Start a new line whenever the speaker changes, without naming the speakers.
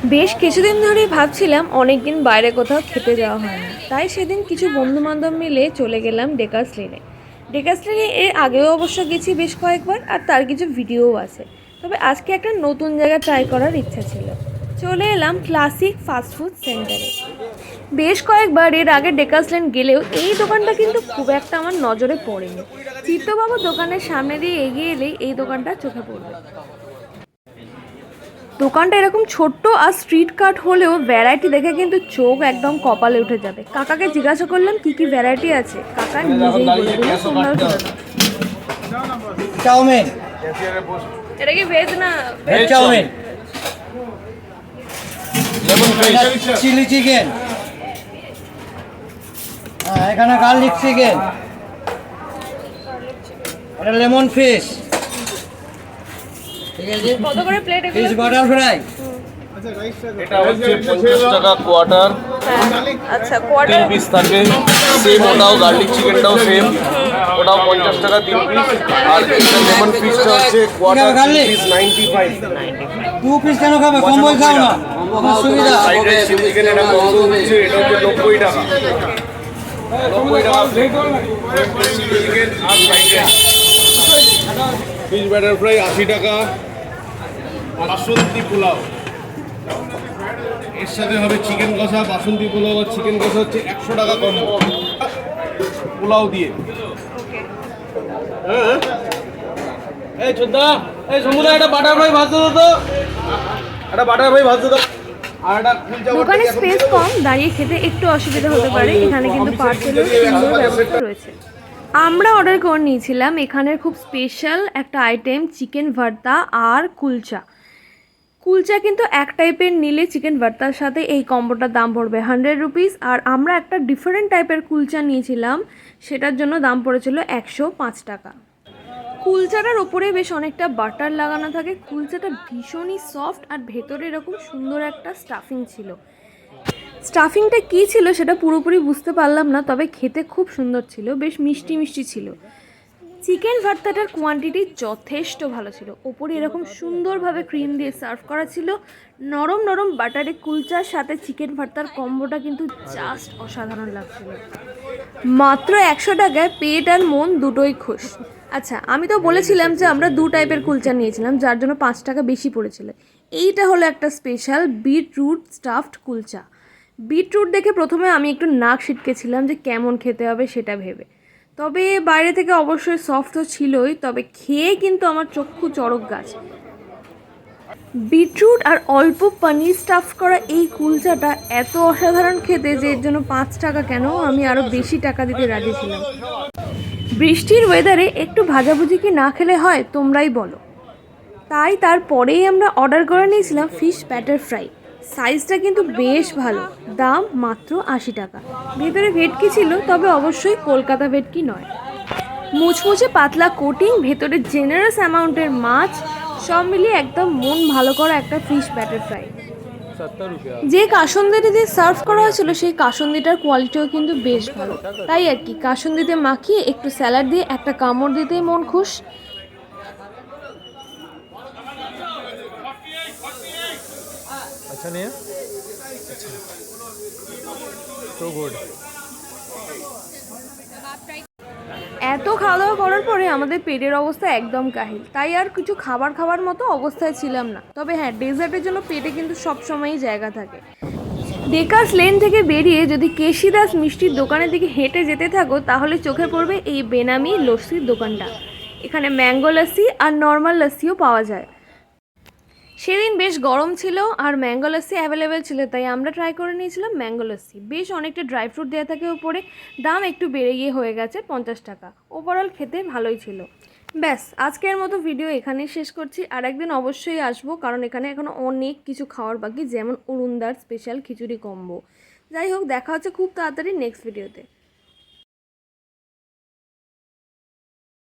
বেশ কিছুদিন ধরেই ভাবছিলাম অনেক দিন বাইরে কোথাও খেতে যাওয়া হয় না, তাই সেদিন কিছু বন্ধুবান্ধব মিলে চলে গেলাম ডেকার্স লেনে। ডেকার্স লেনে এর আগেও অবশ্য গেছি বেশ কয়েকবার, আর তার কিছু ভিডিওও আছে। তবে আজকে একটা নতুন জায়গা ট্রাই করার ইচ্ছা ছিল। চলে এলাম ক্লাসিক ফাস্টফুড সেন্টারে। বেশ কয়েকবার এর আগে ডেকার্স লেন গেলেও এই দোকানটা কিন্তু খুব একটা আমার নজরে পড়েনি। চিত্তবাবু দোকানের সামনে দিয়ে এগিয়ে এলেই এই দোকানটা চোখে পড়বে। দোকানটা এরকম ছোট্ট আর স্ট্রিট কার্ট হলেও ভ্যারাইটি দেখে কিন্তু চোখ একদম কপালে উঠে যাবে। কাকাকে জিজ্ঞাসা করলাম কি কি ভ্যারাইটি আছে, কাকা নিজেই বলে দিল। তোমরাও শুনে নাও।
চাউমিন,
এটা কি ভেজ না?
ভেজ চাউমিন, চিলি চিকেন, এখানে গার্লিক চিকেন, এটা লেমন ফিশ, ঠিক আছে।
কত করে প্লেট এগুলো?
ফিশ বাটার ফ্রাই,
এটা হচ্ছে 50 টাকা কোয়ার্টার,
আচ্ছা,
3
কোয়ার্টার।
পিস থাকে সেম। ওটাও গার্লিক চিকেনটাও সেম, ওটাও 50 টাকা 3 পিস। আর এটা লেমন ফিশটা হচ্ছে কোয়ার্টার পিস 95।
2 পিস কেন খাবে? কম্বো খাও না, আমার সুবিধা।
ফ্রাইড রাইস চিলি চিকেন এটা কম্বো হচ্ছে, এটা হচ্ছে 90 টাকা। 90 টাকা চিলি চিকেন আর fried rice. Fish batter fry 80 টাকা। বাসন্তী পোলাও, এর সাথে হবে চিকেন কষা। বাসন্তী পোলাও আর চিকেন কষা হচ্ছে 100 টাকা কম্বো পোলাও দিয়ে। এই চোদ্দা, এই সমুদা, একটা বাটার ফ্রাই ভাজতে দাও তো, একটা বাটার ফ্রাই ভাজতে দাও। আর একটা কুলচা।
দোকানে স্পেস কম, দাঁড়িয়ে খেতে একটু অসুবিধা হতে পারে। এখানে কিন্তু পার্সেলের সুন্দর ব্যবস্থা রয়েছে। আমরা অর্ডার করে নিয়েছিলাম এখানের খুব স্পেশাল একটা আইটেম, চিকেন ভর্তা আর কুলচা। কুলচা কিন্তু এক টাইপের নিলে চিকেন ভর্তার সাথে এই কম্বোটার দাম পড়বে 100 রুপিস। আর আমরা একটা ডিফারেন্ট টাইপের কুলচা নিয়েছিলাম, সেটার জন্য দাম পড়েছিল 105 টাকা। কুলচাটার ওপরে বেশ অনেকটা বাটার লাগানো থাকে। কুলচাটা ভীষণই সফট আর ভেতরে এরকম সুন্দর একটা স্টাফিং ছিল। স্টাফিংটা কী ছিল সেটা পুরোপুরি বুঝতে পারলাম না, তবে খেতে খুব সুন্দর ছিল, বেশ মিষ্টি মিষ্টি ছিল। চিকেন ভর্তাটার কোয়ান্টিটি যথেষ্ট ভালো ছিল। ওপরে এরকম সুন্দরভাবে ক্রিম দিয়ে সার্ভ করা ছিল। নরম নরম বাটারে কুলচার সাথে চিকেন ভর্তার কম্বোটা কিন্তু জাস্ট অসাধারণ লাগছিল। মাত্র 100 টাকায় পেট আর মন দুটোই খুশ। আচ্ছা, আমি তো বলেছিলাম যে আমরা 2 টাইপের কুলচা নিয়েছিলাম, যার জন্য 5 টাকা বেশি পড়েছিল। এইটা হলো একটা special beetroot stuffed kulcha. Beetroot দেখে প্রথমে আমি একটু নাক সিটকেছিলাম যে কেমন খেতে হবে সেটা ভেবে। তবে বাইরে থেকে অবশ্যই সফট তো ছিলই, তবে খেয়ে কিন্তু আমার চক্ষু চড়ক গাছ। বিটরুট আর অল্প পনির স্টাফ করা এই কুলচাটা এত অসাধারণ খেতে যে এর জন্য 5 টাকা কেন, আমি আরও বেশি টাকা দিতে রাজি ছিলাম। বৃষ্টির ওয়েদারে একটু ভাজাভুজি কি না খেলে হয়, তোমরাই বলো। তাই তারপরেই আমরা অর্ডার করে নিয়েছিলাম ফিশ ব্যাটার ফ্রাই। সাইজটা কিন্তু বেশ ভালো, দাম মাত্র 80 টাকা। ভেতরে ভেটকি ছিল, তবে অবশ্যই কলকাতা ভেটকি নয়। মুচমুচে পাতলা কোটিং, ভেতরে জেনারেস অ্যামাউন্টের মাছ, সব মিলিয়ে একদম মন ভালো করা একটা ফিশ ব্যাটার ফ্রাই। যে কাসুন্দিটা দিয়ে সার্ভ করা হয়েছিল সেই কাসুন্দিটার কোয়ালিটিও কিন্তু বেশ ভালো। তাই আর কি, কাসুন্দিতে মাখিয়ে একটু স্যালাড দিয়ে একটা কামড় দিতেই মন খুশ।
अच्छा नहीं है तो गुड।
এত খাওয়া দাওয়া করার পরে আমাদের পেটের অবস্থা একদম কাহিল, তাই আর কিছু খাবার মতো অবস্থায় ছিলাম না। তবে হ্যাঁ, ডেজার্টের জন্য পেটে কিন্তু সবসময়ই জায়গা থাকে। ডেকার্স লেন থেকে বেরিয়ে যদি কেশিদাস মিষ্টির দোকানের দিকে হেঁটে যেতে থাকো, তাহলে চোখে পড়বে এই বেনামি লস্যির দোকানটা। এখানে ম্যাঙ্গো লস্যি আর নর্মাল লস্যিও পাওয়া যায়। সেদিন বেশ গরম ছিল আর ম্যাঙ্গো লস্যি অ্যাভেলেবেল ছিল, তাই আমরা ট্রাই করে নিয়েছিলাম ম্যাঙ্গো লস্যি। বেশ অনেকটা ড্রাই ফ্রুট দেওয়া থাকে উপরে, দাম একটু বেড়ে গিয়ে হয়ে গেছে 50 টাকা। ওভারঅল খেতে ভালোই ছিল। ব্যাস, আজকের মতো ভিডিও এখানেই শেষ করছি। আর একদিন অবশ্যই আসবো, কারণ এখানে এখনও অনেক কিছু খাওয়ার বাকি, যেমন অরুণদার স্পেশাল খিচুড়ি কম্বো। যাই হোক, দেখা হচ্ছে খুব তাড়াতাড়ি নেক্সট ভিডিওতে।